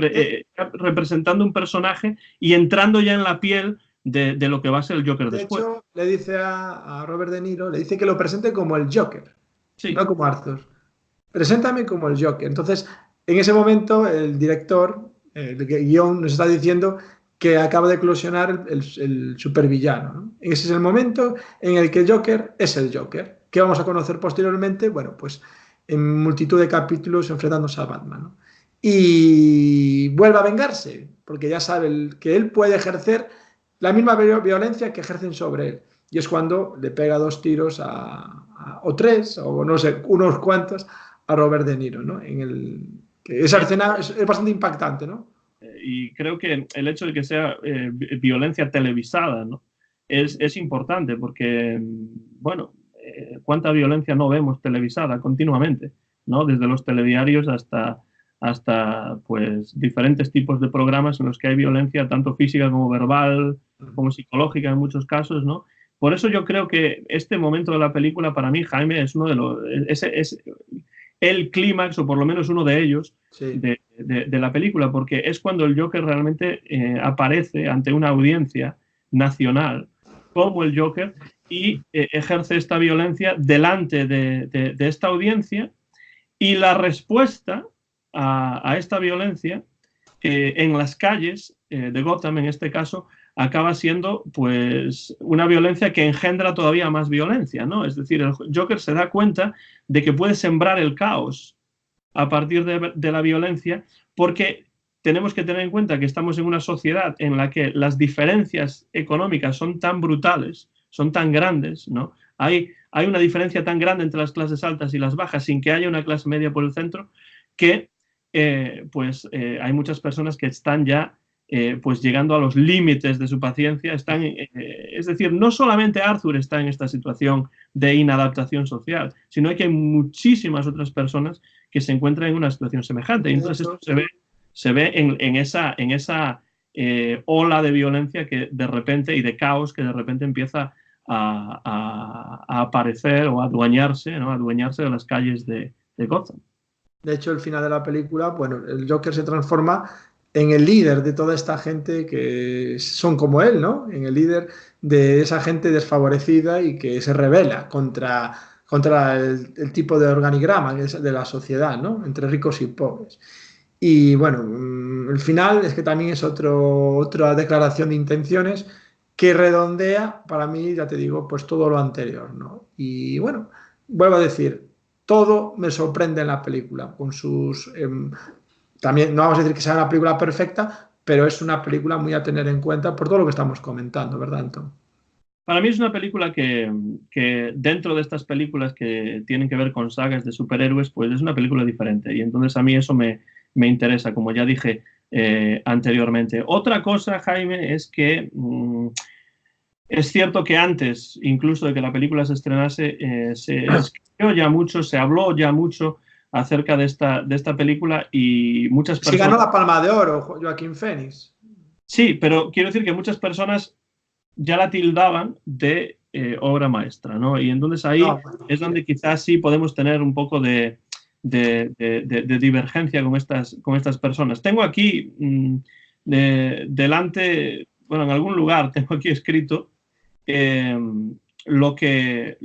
representando un personaje y entrando ya en la piel de lo que va a ser el Joker después. De hecho, le dice a Robert De Niro, le dice que lo presente como el Joker, sí. No como Arthur. Preséntame como el Joker. Entonces, en ese momento, el director, el guión, nos está diciendo que acaba de eclosionar el supervillano, ¿no? Ese es el momento en el que el Joker es el Joker, que vamos a conocer posteriormente, bueno, pues en multitud de capítulos enfrentándose a Batman, ¿no? Y vuelve a vengarse, porque ya sabe que él puede ejercer la misma violencia que ejercen sobre él. Y es cuando le pega 2 tiros o 3, o no sé, unos cuantos, a Robert De Niro, ¿no? Esa escena es bastante impactante, ¿no? Y creo que el hecho de que sea violencia televisada, ¿no? es importante porque, bueno, cuánta violencia no vemos televisada continuamente, ¿no? Desde los telediarios hasta pues diferentes tipos de programas en los que hay violencia tanto física como verbal, como psicológica en muchos casos, ¿no? Por eso yo creo que este momento de la película para mí, Jaime, es uno de los es el clímax, o por lo menos uno de ellos, sí, de la película, porque es cuando el Joker realmente aparece ante una audiencia nacional como el Joker y ejerce esta violencia delante de esta audiencia, y la respuesta a esta violencia en las calles de Gotham, en este caso, acaba siendo pues una violencia que engendra todavía más violencia, ¿no? Es decir, el Joker se da cuenta de que puede sembrar el caos a partir de la violencia, porque tenemos que tener en cuenta que estamos en una sociedad en la que las diferencias económicas son tan brutales, son tan grandes, ¿no? Hay una diferencia tan grande entre las clases altas y las bajas sin que haya una clase media por el centro, que hay muchas personas que están ya pues llegando a los límites de su paciencia. Es decir, no solamente Arthur está en esta situación de inadaptación social, sino que hay muchísimas otras personas que se encuentran en una situación semejante. Y entonces esto se ve en esa ola de violencia que de repente, y de caos que de repente empieza a aparecer o a adueñarse, ¿no? A adueñarse de las calles de Gotham. De hecho, el final de la película, bueno, el Joker se transforma en el líder de toda esta gente que son como él, ¿no? En el líder de esa gente desfavorecida y que se rebela contra el tipo de organigrama que es de la sociedad, ¿no? Entre ricos y pobres. Y bueno, el final es que también es otra declaración de intenciones que redondea, para mí, ya te digo, pues todo lo anterior, ¿no? Y bueno, vuelvo a decir, todo me sorprende en la película, con sus... también no vamos a decir que sea una película perfecta, pero es una película muy a tener en cuenta por todo lo que estamos comentando, ¿verdad, Anton? Para mí es una película que dentro de estas películas que tienen que ver con sagas de superhéroes, pues es una película diferente. Y entonces a mí eso me interesa, como ya dije anteriormente. Otra cosa, Jaime, es que es cierto que antes, incluso de que la película se estrenase, se escribió ya mucho, se habló ya mucho acerca de esta película, y muchas personas... Si ganó la Palma de Oro, Joaquín Phoenix. Sí, pero quiero decir que muchas personas ya la tildaban de obra maestra, ¿no? Y entonces ahí es donde quizás sí podemos tener un poco de divergencia con estas personas. Tengo aquí delante, bueno, en algún lugar tengo aquí escrito lo que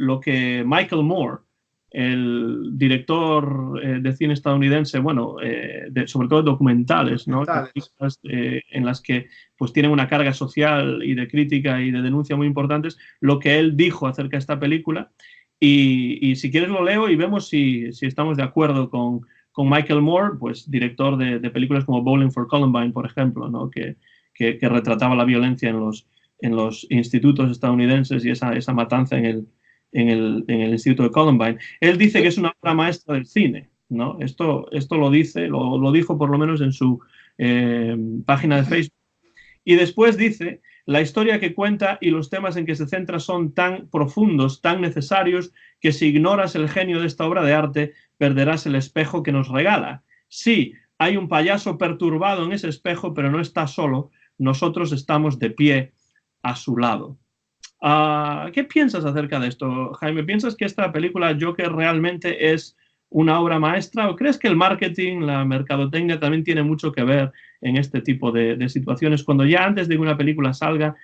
Michael Moore, el director de cine estadounidense, bueno, sobre todo documentales, ¿no? En las que pues tienen una carga social y de crítica y de denuncia muy importantes, lo que él dijo acerca de esta película. Y si quieres lo leo y vemos si estamos de acuerdo con Michael Moore, pues director de películas como Bowling for Columbine, por ejemplo, ¿no? que retrataba la violencia en los institutos estadounidenses y esa matanza en el Instituto de Columbine. Él dice que es una obra maestra del cine. ¿no? Esto lo dice, lo dijo por lo menos en su página de Facebook. Y después dice, la historia que cuenta y los temas en que se centra son tan profundos, tan necesarios, que si ignoras el genio de esta obra de arte, perderás el espejo que nos regala. Sí, hay un payaso perturbado en ese espejo, pero no está solo. Nosotros estamos de pie a su lado. ¿Qué piensas acerca de esto, Jaime? ¿Piensas que esta película Joker realmente es una obra maestra o crees que el marketing, la mercadotecnia también tiene mucho que ver en este tipo de situaciones? Cuando ya antes de que una película salga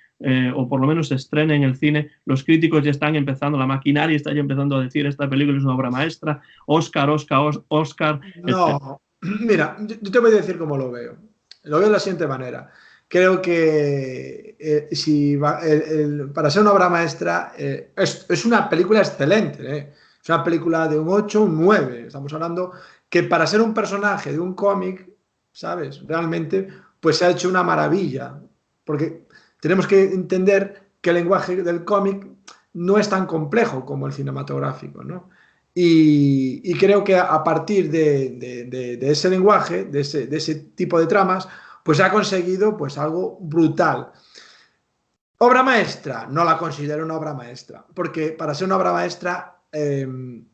o por lo menos se estrene en el cine, los críticos ya están empezando, la maquinaria está ya empezando a decir esta película es una obra maestra, Oscar, Oscar, Oscar. No, mira, yo te voy a decir cómo lo veo. Lo veo de la siguiente manera. Creo que para ser una obra maestra es una película excelente. Es una película de un 8, un 9. Estamos hablando que para ser un personaje de un cómic, ¿sabes? Realmente, pues se ha hecho una maravilla. Porque tenemos que entender que el lenguaje del cómic no es tan complejo como el cinematográfico, ¿no? Y creo que a partir de ese lenguaje, de ese tipo de tramas, pues ha conseguido pues algo brutal. Obra maestra, no la considero una obra maestra, porque para ser una obra maestra, el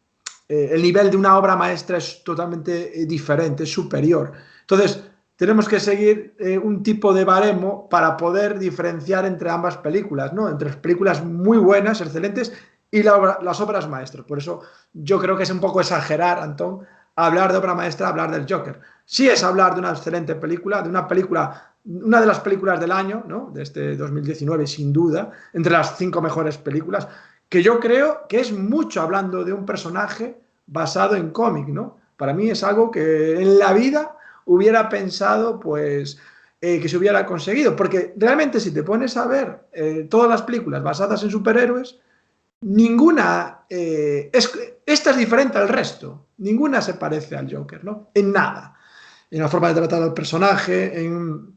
nivel de una obra maestra es totalmente diferente, es superior. Entonces, tenemos que seguir un tipo de baremo para poder diferenciar entre ambas películas, ¿no? Entre películas muy buenas, excelentes, y las obras maestras. Por eso yo creo que es un poco exagerar, Antón, hablar de obra maestra, hablar del Joker. Sí es hablar de una excelente película, de una película, una de las películas del año, ¿no? De este 2019, sin duda, entre las 5 mejores películas, que yo creo que es mucho hablando de un personaje basado en cómic, ¿no? Para mí es algo que en la vida hubiera pensado, pues, que se hubiera conseguido. Porque realmente si te pones a ver todas las películas basadas en superhéroes, ninguna, esta es diferente al resto, ninguna se parece al Joker, ¿no? En nada, en la forma de tratar al personaje, en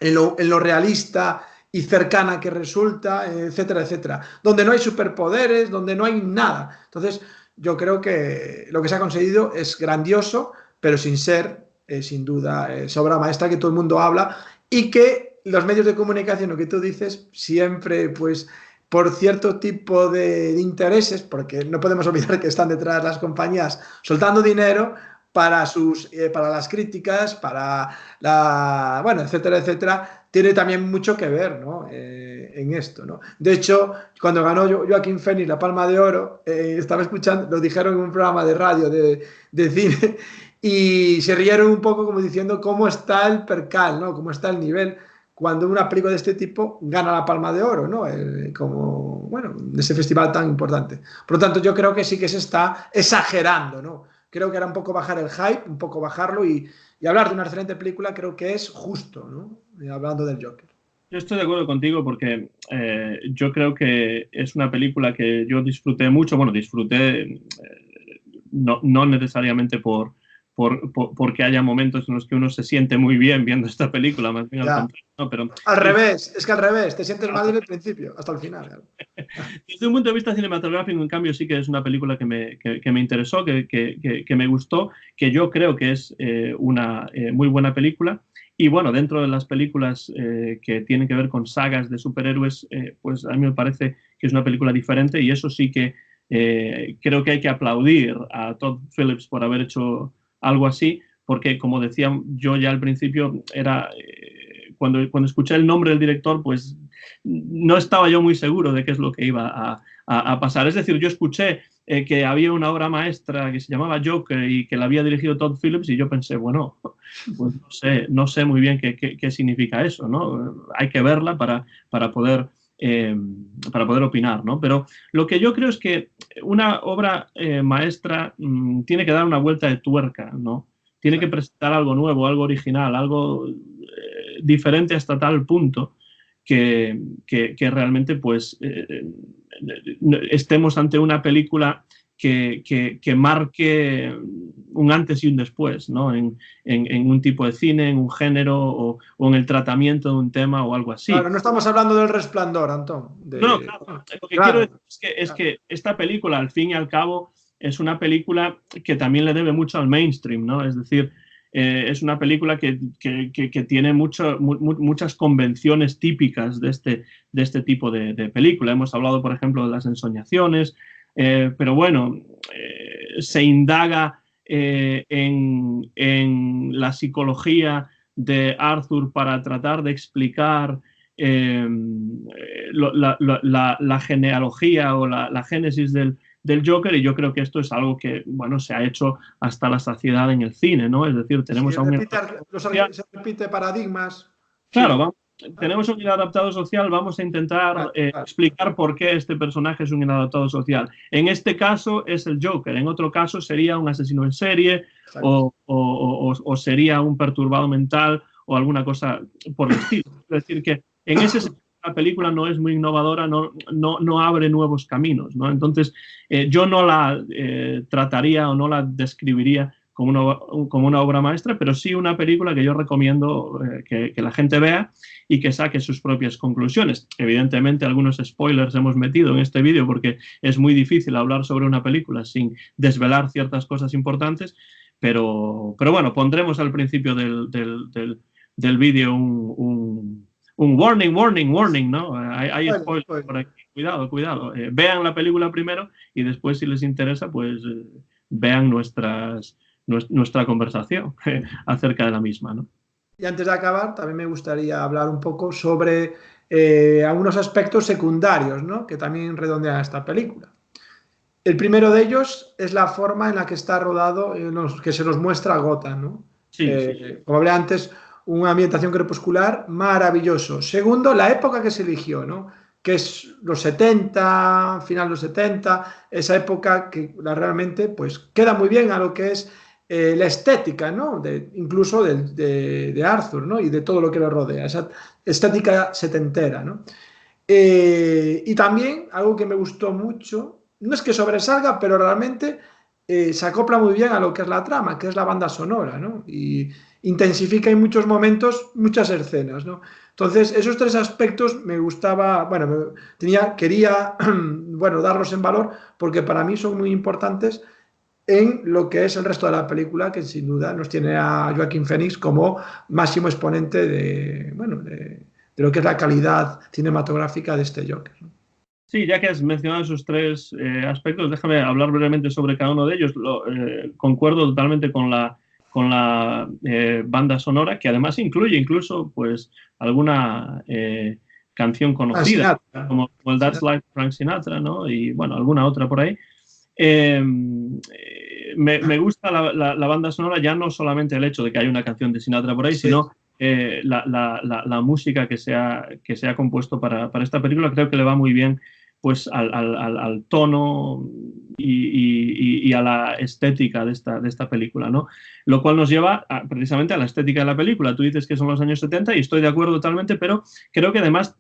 lo realista y cercana que resulta, etcétera, etcétera, donde no hay superpoderes, donde no hay nada. Entonces, yo creo que lo que se ha conseguido es grandioso, pero sin ser, sin duda, obra maestra que todo el mundo habla y que los medios de comunicación, lo que tú dices, siempre, pues, por cierto tipo de intereses, porque no podemos olvidar que están detrás las compañías soltando dinero para las críticas, bueno, etcétera, etcétera, tiene también mucho que ver, ¿no? En esto, ¿no? De hecho, cuando ganó Joaquín Phoenix la Palma de Oro, estaba escuchando, lo dijeron en un programa de radio de cine y se rieron un poco como diciendo cómo está el percal, ¿no? Cómo está el nivel cuando una película de este tipo gana la Palma de Oro, ¿no? Como, bueno, de ese festival tan importante. Por lo tanto, yo creo que sí que se está exagerando, ¿no? Creo que era un poco bajar el hype, un poco bajarlo y hablar de una excelente película creo que es justo, ¿no? Hablando del Joker. Yo estoy de acuerdo contigo porque yo creo que es una película que yo disfruté mucho. Bueno, disfruté no necesariamente porque haya momentos en los que uno se siente muy bien viendo esta película, más bien al contrario. ¿No? Pero, al revés, es que al revés, te sientes mal desde el principio hasta el final. Desde un punto de vista cinematográfico, en cambio, sí que es una película que me interesó, que me gustó, que yo creo que es una muy buena película. Y bueno, dentro de las películas que tienen que ver con sagas de superhéroes, pues a mí me parece que es una película diferente y eso sí que creo que hay que aplaudir a Todd Phillips por haber hecho algo así, porque como decía yo ya al principio, era cuando escuché el nombre del director, pues no estaba yo muy seguro de qué es lo que iba a pasar. Es decir, yo escuché que había una obra maestra que se llamaba Joker y que la había dirigido Todd Phillips y yo pensé, bueno, pues no sé muy bien qué significa eso, ¿no? Hay que verla para poder opinar, ¿no? Pero lo que yo creo es que una obra maestra tiene que dar una vuelta de tuerca, ¿no? Tiene que presentar algo nuevo, algo original, algo diferente hasta tal punto que realmente pues estemos ante una película que marque un antes y un después, ¿no? En un tipo de cine, en un género o en el tratamiento de un tema o algo así. Claro, no estamos hablando del Resplandor, Antón. No, claro. Lo que quiero decir es que esta película, al fin y al cabo, es una película que también le debe mucho al mainstream, ¿no? Es decir, es una película que tiene muchas convenciones típicas de este tipo de película. Hemos hablado, por ejemplo, de las ensoñaciones, pero bueno, se indaga en la psicología de Arthur para tratar de explicar la genealogía o la génesis del Joker, y yo creo que esto es algo que, bueno, se ha hecho hasta la saciedad en el cine, ¿no? Es decir, Sí, tenemos a un... se repite paradigmas. Claro, Sí. tenemos un inadaptado social, vamos a intentar Claro, claro. explicar por qué este personaje es un inadaptado social. En este caso es el Joker, en otro caso sería un asesino en serie o sería un perturbado mental o alguna cosa por el estilo. Es decir, que en ese sentido la película no es muy innovadora, no abre nuevos caminos, ¿no? Entonces, yo no la trataría o no la describiría como una obra maestra, pero sí una película que yo recomiendo que la gente vea y que saque sus propias conclusiones. Evidentemente, algunos spoilers hemos metido en este vídeo porque es muy difícil hablar sobre una película sin desvelar ciertas cosas importantes, pero bueno, pondremos al principio del vídeo un warning, warning, warning, ¿no? Hay spoilers por aquí. Cuidado, cuidado. Vean la película primero y después, si les interesa, pues vean nuestra conversación acerca de la misma, ¿no? Y antes de acabar, también me gustaría hablar un poco sobre algunos aspectos secundarios, ¿no? Que también redondean esta película. El primero de ellos es la forma en la que está rodado, que se nos muestra Gotham, ¿no? Sí, sí. Como hablé antes, una ambientación crepuscular maravilloso. Segundo, la época que se eligió, ¿no? Que es los 70, final de los 70, esa época que realmente pues, queda muy bien a lo que es la estética, ¿no? Incluso de Arthur, ¿no? Y de todo lo que le rodea, esa estética setentera, ¿no? Y también algo que me gustó mucho, no es que sobresalga, pero realmente se acopla muy bien a lo que es la trama, que es la banda sonora, ¿no? Y intensifica en muchos momentos muchas escenas, ¿no? Entonces, esos tres aspectos me gustaba, bueno, quería, bueno, darlos en valor porque para mí son muy importantes en lo que es el resto de la película, que sin duda nos tiene a Joaquin Phoenix como máximo exponente bueno, de lo que es la calidad cinematográfica de este Joker, ¿no? Sí, ya que has mencionado esos tres aspectos, déjame hablar brevemente sobre cada uno de ellos. Concuerdo totalmente con la banda sonora, que además incluye incluso pues, alguna canción conocida, como el That's Life Frank Sinatra, ¿no? Y bueno, alguna otra por ahí. Me gusta la banda sonora, ya no solamente el hecho de que haya una canción de Sinatra por ahí, sino la música que se ha compuesto para esta película. Creo que le va muy bien pues al tono y a la estética de esta película, ¿no? Lo cual nos lleva precisamente a la estética de la película. Tú dices que son los años 70 y estoy de acuerdo totalmente, pero creo que además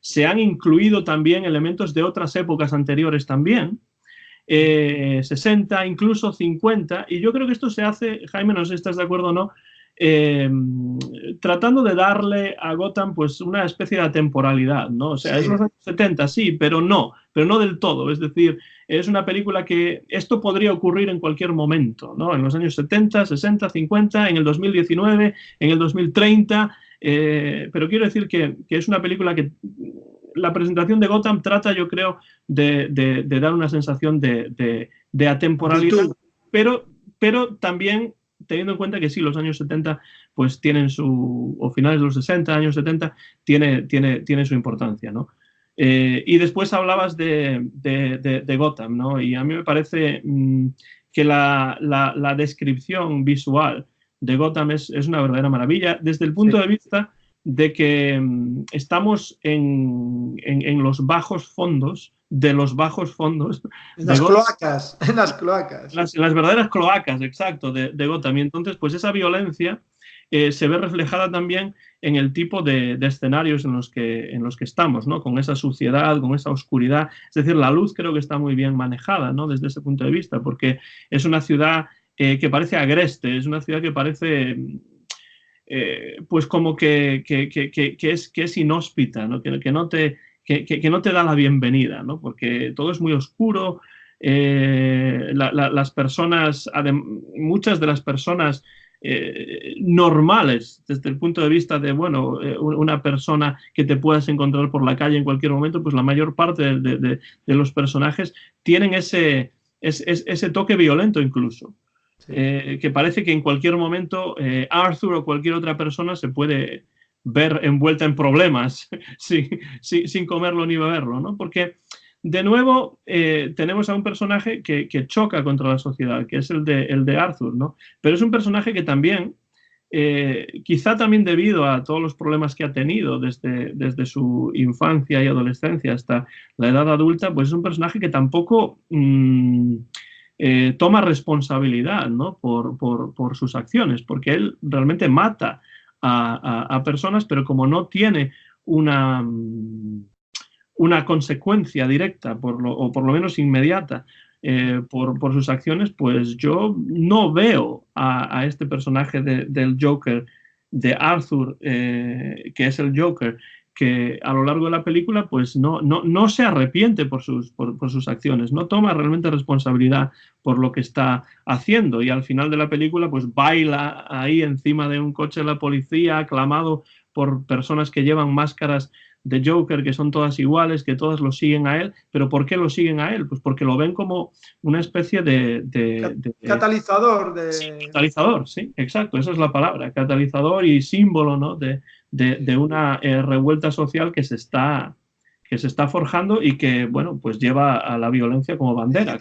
se han incluido también elementos de otras épocas anteriores también, 60, incluso 50, y yo creo que esto se hace, Jaime, no sé si estás de acuerdo o no, tratando de darle a Gotham pues una especie de atemporalidad, ¿no? O sea, es los años 70, sí, pero no del todo. Es decir, es una película que esto podría ocurrir en cualquier momento, ¿no? En los años 70, 60, 50, en el 2019, en el 2030, pero quiero decir que es una película que la presentación de Gotham trata, yo creo, de dar una sensación de atemporalidad, pero también teniendo en cuenta que sí, los años 70 pues tienen o finales de los 60, años 70, tiene su importancia, ¿no? Y después hablabas de Gotham, ¿no? Y a mí me parece que la descripción visual de Gotham es una verdadera maravilla desde el punto de vista de que estamos en los bajos fondos, de los bajos fondos. En las cloacas, en las cloacas. Las verdaderas cloacas, exacto, de Gotham. Y entonces, pues esa violencia se ve reflejada también en el tipo de escenarios en los que estamos, ¿no? Con esa suciedad, con esa oscuridad. Es decir, la luz creo que está muy bien manejada, ¿no? Desde ese punto de vista, porque es una ciudad que parece agreste, es una ciudad que parece... pues como que es inhóspita, ¿no? Que no te da la bienvenida, ¿no? Porque todo es muy oscuro, las personas, muchas de las personas normales, desde el punto de vista de, bueno, una persona que te puedas encontrar por la calle en cualquier momento, pues la mayor parte de los personajes tienen ese toque violento incluso. Sí. Que parece que en cualquier momento Arthur o cualquier otra persona se puede ver envuelta en problemas sin comerlo ni beberlo, ¿no? Porque, de nuevo, tenemos a un personaje que choca contra la sociedad, que es el de Arthur, ¿no? Pero es un personaje que también, quizá también debido a todos los problemas que ha tenido desde su infancia y adolescencia hasta la edad adulta, pues es un personaje que tampoco toma responsabilidad, ¿no? por sus acciones, porque él realmente mata a personas, pero como no tiene una consecuencia directa, o por lo menos inmediata, por sus acciones, pues yo no veo a este personaje del Joker, de Arthur, que es el Joker, que a lo largo de la película pues no se arrepiente por sus acciones, no toma realmente responsabilidad por lo que está haciendo, y al final de la película pues baila ahí encima de un coche de la policía, aclamado por personas que llevan máscaras de Joker, que son todas iguales, que todas lo siguen a él. ¿Pero por qué lo siguen a él? Pues porque lo ven como una especie catalizador Sí, catalizador, sí, exacto, esa es la palabra, catalizador y símbolo, ¿no? de una revuelta social que se está forjando y que, bueno, pues lleva a la violencia como Es que bandera.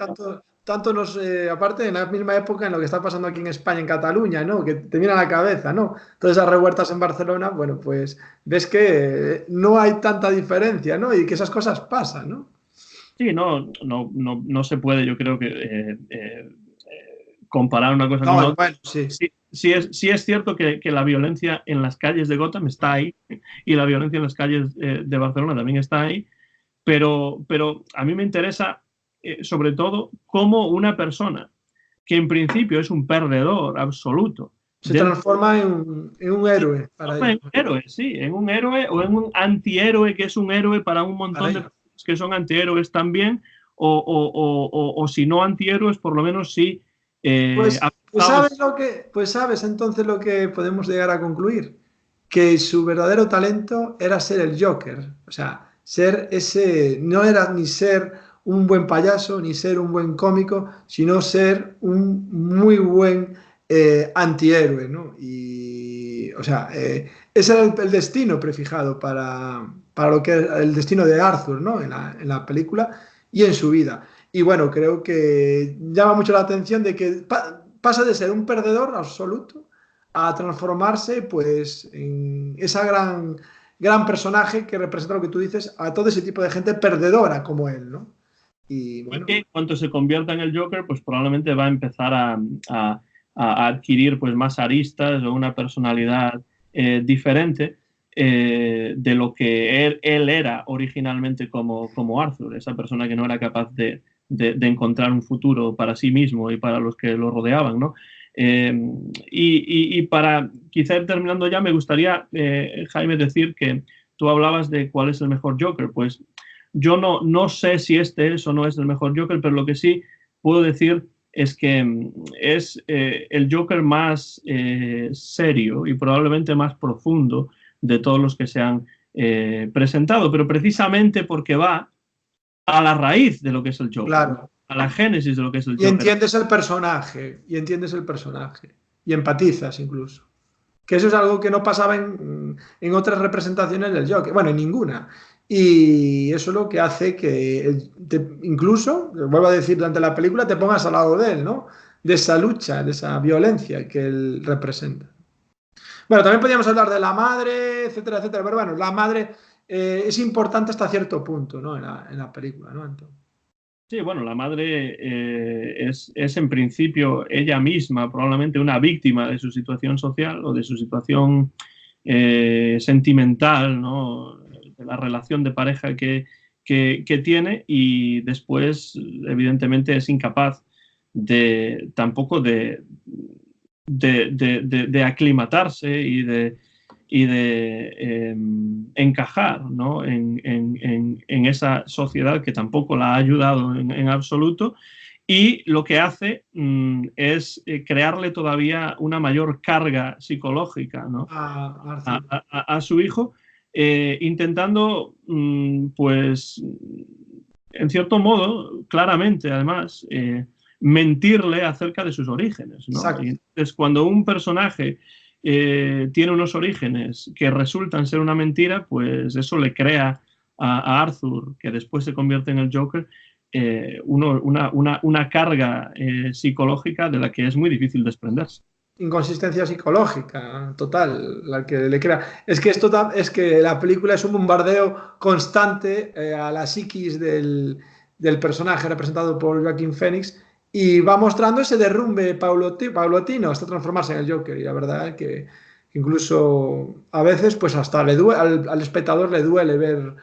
tanto aparte en la misma época en lo que está pasando aquí en España, en Cataluña, ¿no? Que te viene a la cabeza, ¿no? Todas esas revueltas en Barcelona, bueno, pues ves que no hay tanta diferencia, ¿no? Y que esas cosas pasan, ¿no? Sí, no se puede, yo creo que comparar una cosa con No, otra. bueno, sí. Sí es cierto que la violencia en las calles de Gotham está ahí, y la violencia en las calles de Barcelona también está ahí, pero a mí me interesa sobre todo cómo una persona que en principio es un perdedor absoluto, Se transforma en un se héroe para transforma en ellos, un héroe, sí, en un héroe o en un antihéroe que es un héroe para un para montón de ellos. personas que son antihéroes también, o si no antihéroes, por lo menos sí avanzados. Pues sabes entonces lo que podemos llegar a concluir, que su verdadero talento era ser el Joker, o sea, ser ese, no era ni ser un buen payaso, ni ser un buen cómico, sino ser un muy buen antihéroe, ¿no? Y, o sea, ese era el destino prefijado para lo que es el destino de Arthur, ¿no? En la película y en su vida. Y bueno, creo que llama mucho la atención de que pasa de ser un perdedor absoluto a transformarse pues en esa gran personaje que representa lo que tú dices a todo ese tipo de gente perdedora como él, ¿no? Y Y bueno, que cuando se convierta en el Joker, pues probablemente va a empezar a adquirir pues más aristas o una personalidad diferente de lo que él era originalmente como Arthur, esa persona que no era capaz de encontrar un futuro para sí mismo y para los que lo rodeaban, ¿no? Eh, y para quizá ir terminando ya, me gustaría, Jaime, decir que tú hablabas de cuál es el mejor Joker. Pues yo no sé si este es o no es el mejor Joker, pero lo que sí puedo decir es que es el Joker más serio y probablemente más profundo de todos los que se han presentado, pero precisamente porque va a la raíz de lo que es el Joker, ¿no? claro. A la génesis de lo que es el Y Joker. entiendes el personaje, y entiendes el personaje, y empatizas incluso. Que eso es algo que no pasaba en otras representaciones del Joker, bueno, en ninguna. Y eso es lo que hace que incluso, vuelvo a decir, durante la película te pongas al lado de él, ¿no? De esa lucha, de esa violencia que él representa. Bueno, también podríamos hablar de la madre, etcétera, etcétera, pero bueno, la madre es importante hasta cierto punto, ¿no? En la película, ¿no? Entonces, Sí, bueno, la madre es en principio ella misma probablemente una víctima de su situación social o de su situación sentimental, ¿no? De la relación de pareja que tiene, y después evidentemente es incapaz tampoco de aclimatarse y de encajar, ¿no? en esa sociedad que tampoco la ha ayudado en absoluto, y lo que hace es crearle todavía una mayor carga psicológica, ¿no? a su hijo, intentando, pues, en cierto modo, claramente, además, mentirle acerca de sus orígenes, ¿no? Y entonces, cuando un personaje tiene unos orígenes que resultan ser una mentira, pues eso le crea a Arthur, que después se convierte en el Joker, una carga psicológica de la que es muy difícil desprenderse. Inconsistencia psicológica total, la que le crea. Es que, es que la película es un bombardeo constante a la psiquis del personaje representado por Joaquin Phoenix y va mostrando ese derrumbe paulatino hasta transformarse en el Joker. Y la verdad es que incluso a veces, pues hasta al espectador le duele ver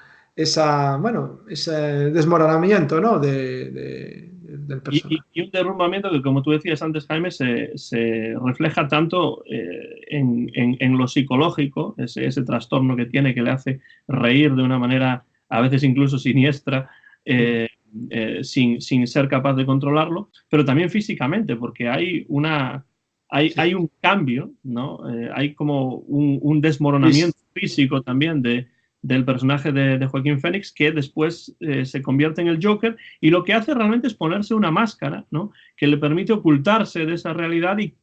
bueno, ese desmoronamiento, ¿no? del personaje. Y un derrumbamiento que, como tú decías antes, Jaime, se refleja tanto en lo psicológico, ese trastorno que tiene, que le hace reír de una manera a veces incluso siniestra, sin ser capaz de controlarlo, pero también físicamente, porque hay un cambio, ¿no? Hay como un desmoronamiento físico también del personaje de Joaquín Phoenix, que después se convierte en el Joker, y lo que hace realmente es ponerse una máscara, ¿no? Que le permite ocultarse de esa realidad y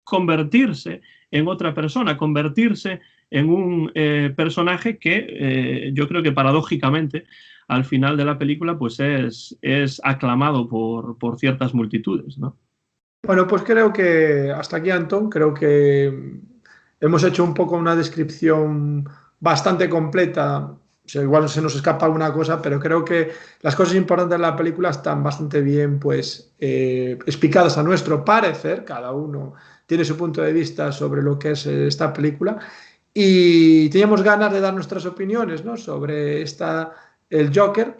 convertirse en otra persona, convertirse en un personaje que yo creo que paradójicamente al final de la película pues es aclamado por ciertas multitudes, ¿no? Bueno, pues creo que hasta aquí, Antón, creo que hemos hecho un poco una descripción bastante completa. O sea, igual se nos escapa alguna cosa, pero creo que las cosas importantes de la película están bastante bien, pues, explicadas a nuestro parecer. Cada uno tiene su punto de vista sobre lo que es esta película. Y teníamos ganas de dar nuestras opiniones, ¿no? Sobre el Joker,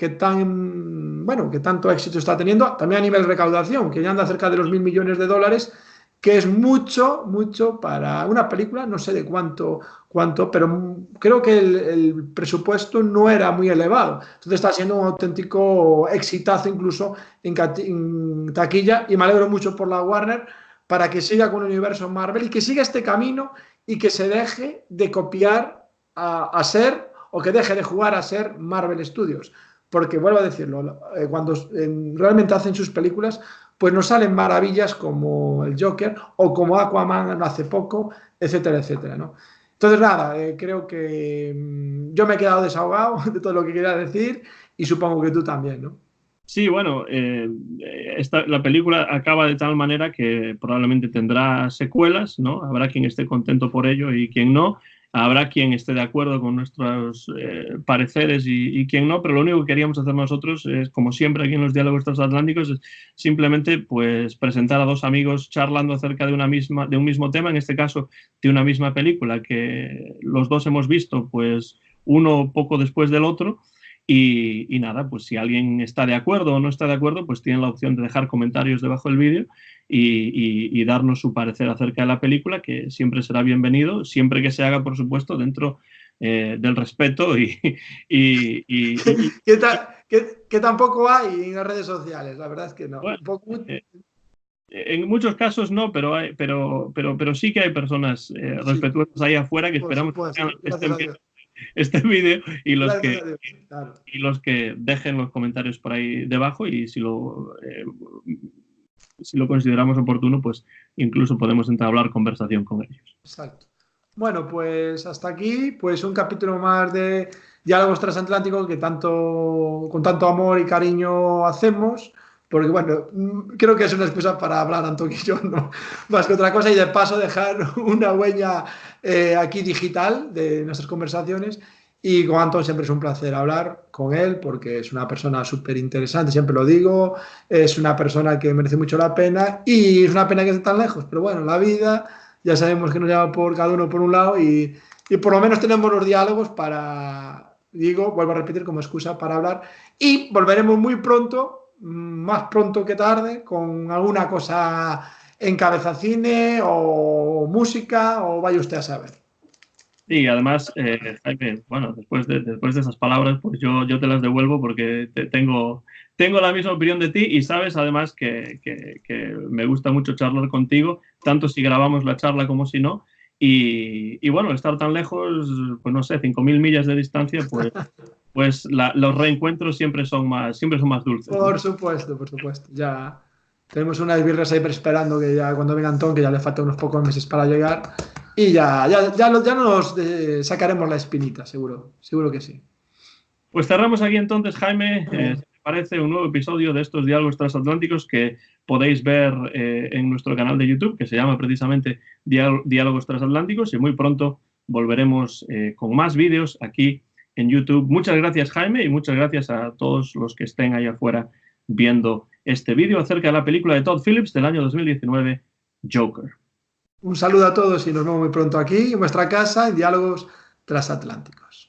bueno, que tanto éxito está teniendo, también a nivel recaudación, que ya anda cerca de los 1.000 millones de dólares, que es mucho, mucho para una película, no sé de cuánto, pero creo que el presupuesto no era muy elevado. Entonces está siendo un auténtico exitazo incluso en taquilla, y me alegro mucho por la Warner para que siga con el universo Marvel y que siga este camino y que se deje de copiar a ser, o que deje de jugar a ser Marvel Studios. Porque, vuelvo a decirlo, cuando realmente hacen sus películas, pues nos salen maravillas como el Joker o como Aquaman hace poco, etcétera, etcétera, ¿no? Entonces, nada, creo que yo me he quedado desahogado de todo lo que quería decir y supongo que tú también, ¿no? Sí, bueno, la película acaba de tal manera que probablemente tendrá secuelas, ¿no? Habrá quien esté contento por ello y quien no. Habrá quien esté de acuerdo con nuestros pareceres y quien no, pero lo único que queríamos hacer nosotros es, como siempre aquí en los Diálogos Transatlánticos, es simplemente pues, presentar a dos amigos charlando acerca de un mismo tema, en este caso de una misma película que los dos hemos visto, pues uno poco después del otro. Y nada, pues si alguien está de acuerdo o no está de acuerdo, pues tienen la opción de dejar comentarios debajo del vídeo y darnos su parecer acerca de la película, que siempre será bienvenido, siempre que se haga, por supuesto, dentro del respeto que tampoco hay en las redes sociales, la verdad es que no. Bueno, en muchos casos no, pero sí que hay personas respetuosas ahí afuera que esperamos que estén viendo este vídeo y los que dejen los comentarios por ahí debajo, y si lo consideramos oportuno, pues incluso podemos entablar conversación con ellos. Exacto. Bueno, pues hasta aquí, pues un capítulo más de Diálogos Transatlánticos que con tanto amor y cariño hacemos, porque bueno, creo que es una excusa para hablar Antón y yo, ¿no? Más que otra cosa, y de paso dejar una huella aquí digital de nuestras conversaciones. Y con Antón siempre es un placer hablar con él, porque es una persona súper interesante, siempre lo digo, es una persona que merece mucho la pena, y es una pena que esté tan lejos, pero bueno, la vida, ya sabemos que nos lleva por cada uno por un lado, y por lo menos tenemos los diálogos vuelvo a repetir, como excusa para hablar, y volveremos muy pronto, más pronto que tarde, con alguna cosa en Cabeza Cine o música, o vaya usted a saber. Y además, Jaime, bueno, después de esas palabras, pues yo te las devuelvo porque tengo la misma opinión de ti y sabes además que me gusta mucho charlar contigo, tanto si grabamos la charla como si no. Y bueno, estar tan lejos, pues no sé, 5.000 millas de distancia, pues los reencuentros siempre son más dulces, ¿no? Por supuesto, por supuesto. Ya tenemos unas birras ahí esperando que ya cuando venga Antón, que ya le faltan unos pocos meses para llegar. Y ya nos sacaremos la espinita, seguro. Seguro que sí. Pues cerramos aquí entonces, Jaime. Si te parece, un nuevo episodio de estos diálogos transatlánticos que podéis ver en nuestro canal de YouTube, que se llama precisamente Diálogos Transatlánticos, y muy pronto volveremos con más vídeos aquí en YouTube. Muchas gracias, Jaime, y muchas gracias a todos los que estén ahí afuera viendo este vídeo acerca de la película de Todd Phillips del año 2019, Joker. Un saludo a todos y nos vemos muy pronto aquí en vuestra casa en Diálogos Transatlánticos.